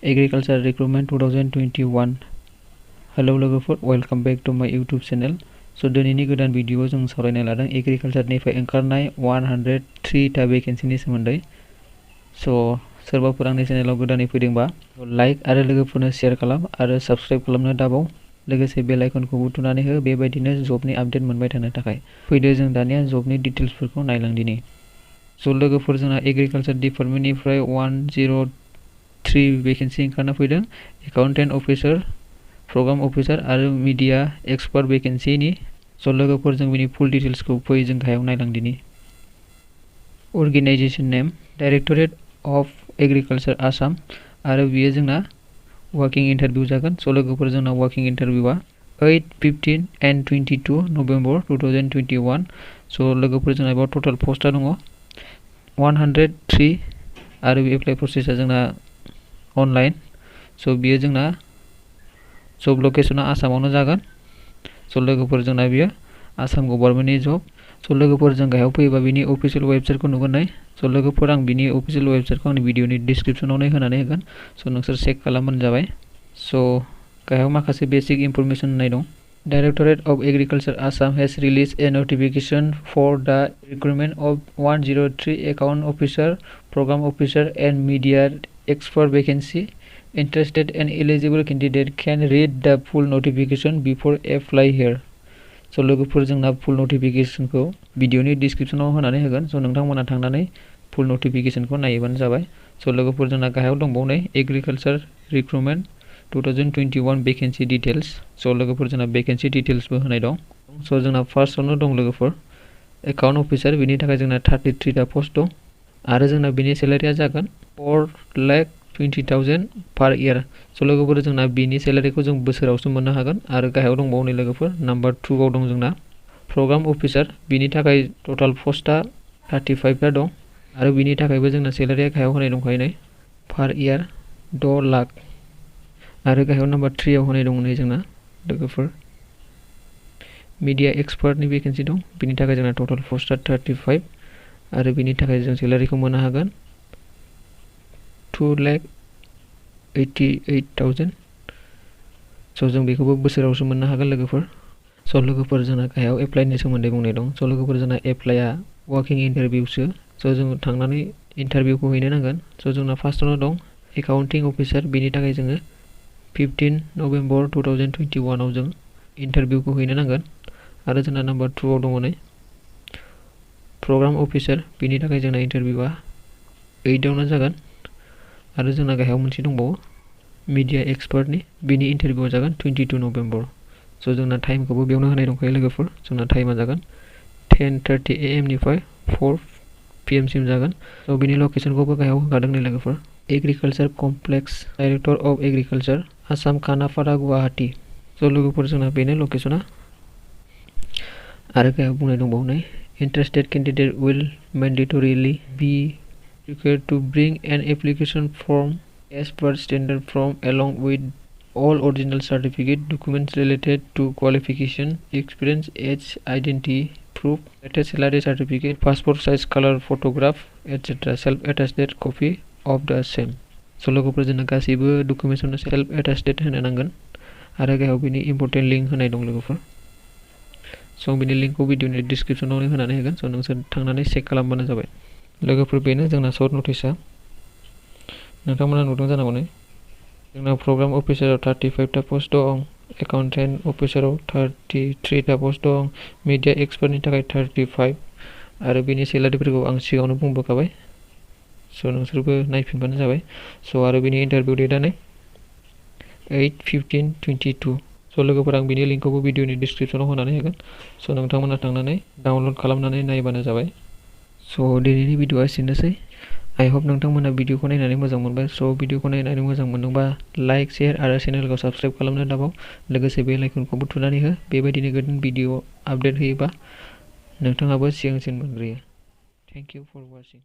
Agriculture Recruitment 2021 hello लोगोफोर welcome back to माय YouTube channel so दिनैनि गोदान भिडियोआव जों सावरायनो लादों एग्रिकालचारनिफ्राय ओंखारनाय 103 टा वेकेन्सिनि सोमोन्दै सो सोरबाफोर आंनि चेनेलाव गोदानै फैदोंबा लाइक आरो लोगोफोरनो शेयार खालाम आरो सब्सक्राइब खालामनो दाबाव लोगोसे बेल आइकनखौ थुनानै हो बेबायदिनो जबनि आपडेट मोनबाय थानो थाखाय फैदो जों दानिया जबनि डिटेल्सफोरखौ नायलांदिनि सो लोगोफोर जोंना एग्रिकालचार डिपार्टमेन्टनिफ्राय 103 वेकेन्सि ओंखारना फैदों एकाउन्टेन्ट अफिसार प्रोग्राम अफिसार आरो मीडिया एक्सपर्ट वेकेन्सिनि सो लोगोफोर जों बिनि फुल डिटेल्सखौ फै जों गाहायाव नायलांदिनि organisation name directorate of agriculture Assam आरो बियो जोंना वर्किंग इंटरव्यू जागोन सो लोगोफोर जोंना वर्किंग इंटरव्यूआ 8, 15 and 22 नवेम्बर 2021 सो लोगोफोर जोंना बेयाव टोटल पोस्टआ दङ 103 आरो बे एप्लाइ प्रोसेसआ जोंना अनलाइन सो बियो जोंना जब लोकेशना आसामावनो जागोन सो लोगोफोर जोंना बियो आसाम गभर्नमेन्टनि जब सो लोगोफोर जों गाहायाव फैयोबा बिनि अफिशियल वेबसाइटखौ नुगोन नै सो लोगोफोर आं बिनि अफिशियल वेबसाइटखौ आंनि भिडियोनि डिस्क्रिप्शनाव होनानै होगोन सो नोंसोर चेक खालामबानो जाबाय सो गाहायाव माखासे बेसिक इनफरमेशन होनाय दं Directorate of Agriculture Assam has released a notification for the recruitment of 103 account officer, program officer and media expert vacancy. Interested and eligible candidate can read the full notification before apply here. So लोगोफोर जोंना full notification को भिडियोनि डिस्क्रिप्शनाव होनानै होगोन सो नोंथांमोना थांनानै full notification को नायबानो जाबाय सो लोगोफोर जोंना गाहायाव दंबावो एग्रिकालचार रिक्रुटमेन्ट 2021 वेकेन्सि डिटेल्स सो लोगोफोर जोंना वेकेन्सि डिटेल्सबो होनाय दं सो जोंना फार्स्टआवनो दं लोगोफोर एकाउन्ट अफिसार बिनि थाखाय जोंना 33 टा पोस्ट दं आरो जोंना बिनि सैलारिया जागोन 4,20,000 पर इयार सो लोगोफोर जोंना बिनि सैलारिखौ जों बोसोरावसो मोननो हागोन आरो गाहायाव दंबावो नै लोगोफोर नम्बर 2 आव दं जोंना प्रोग्राम अफिसार बिनि थाखाय टोटल पोस्टआ 35 टा दं आरो बिनि थाखायबो जोंना सैलारिया गाहायाव होनाय दंखायो नै पर इयार 6 लाख आरो गाहायाव नम्बर 3 आव होनाय दं नै जोंना लोगोफोर मीडिया एक्सपर्टनि वेकेन्सि दं बिनि थाखाय जोंना टोटल पोस्टआ 35 आरो बिनि थाखाय जों सैलारिखौ मोननो हागोन 2,88,000 सो जों बेखौबो बोसोरावसो मोननो हागोन लोगोफोर सो लोगोफोर जोंना गाहायाव एप्लाइनि सोमोन्दै बुंनाय दं सो लोगोफोर जोंना एप्लाइआ वर्किं इंटरव्यूसो सो जों थांनानै इंटरव्यूखौ हैनो नांगोन सो जोंना फार्स्टआवनो दं एकाउन्टिंग अफिसार बिनि थाखाय जोङो 15 नवेम्बर 2021 आव जों इंटरव्यूखौ हैनो नांगोन आरो जोंना नम्बर 2 आव दङ नै प्रोग्राम अफिसार बिनि थाखाय जोंना इंटरव्यूआ 8 आवनो जागोन आरो जोंना गाहायाव मोनसे दंबावो मीडिया एक्सपर्टनि बिनि इंटरव्यूआ जागोन 22 नवेम्बर सो जोंना टाइमखौबो बेयावनो होनाय दंखायो लोगोफोर जोंना टाइमा जागोन 10:30 AM निफ्राय 4 PM सिम जागोन सो बिनि लोकेशनखौबो गाहायाव होखादों नै लोगोफोर agriculture complex director of agriculture Assam Khanapara Guwahati सो लोगोफोर जोंना बेनो लोकेशना आरो गाहायाव बुंनाय दंबावो नै interested candidate will mandatorily be required to bring an application form as per standard form along with all original certificate documents related to qualification experience age identity proof latest salary certificate passport size color photograph etc self attested copy of the same सो लोगोफोर जोंना गासैबो डकुमेन्टसआवनो self attested होनो नांगोन आरो गाहायाव बिनि important link होनाय दं लोगोफोर सो बिनि लिंकखौ भिडियोनि डिस्क्रिप्शनाव होनानै होगोन सो नोंसोर थांनानै चेक खालामबानो जाबाय लोगोफोर बेनो जोंना सर्ट नोटिसआ नोंथांमोना नुदों जानांगौ नै जोंना प्रोग्राम अफिसाराव 35 टा पोस्ट दं एकाउन्टेन्ट अफिसाराव 33 टा पोस्ट दं मीडिया एक्सपर्टनि थाखाय 35 आरो बिनि सैलारिफोरखौ आं सिगाङावनो बुंबोखाबाय सो नोंसोरबो नायफिनबानो जाबाय सो आरो बिनि इंटरव्यू डेटआ नै 8, 15, 22 सो लोगोफोर आं बिनि लिंकखौबो भिडियोनि डिस्क्रिप्शनाव होनानै होगोन सो नोंथांमोना थांनानै डाउनलोड खालामनानै नायबानो जाबाय सो दिनैनि भिडियोआ एसेनोसै आई होप नोंथांमोना भिडियोखौ नायनानै मोजां मोनबाय सो भिडियोखौ नायनानै मोजां मोनदोंबा लाइक शेयार आरो चेनेलखौ सब्सक्राइब खालामनो दाबाव लोगोसे बेल आइकनखौबो थुनानै हो बेबायदिनो गोदान भिडियो आपडेट होयोबा नोंथाङाबो सिगांसिन मोनग्रोयो थैंक यू फॉर वाचिंग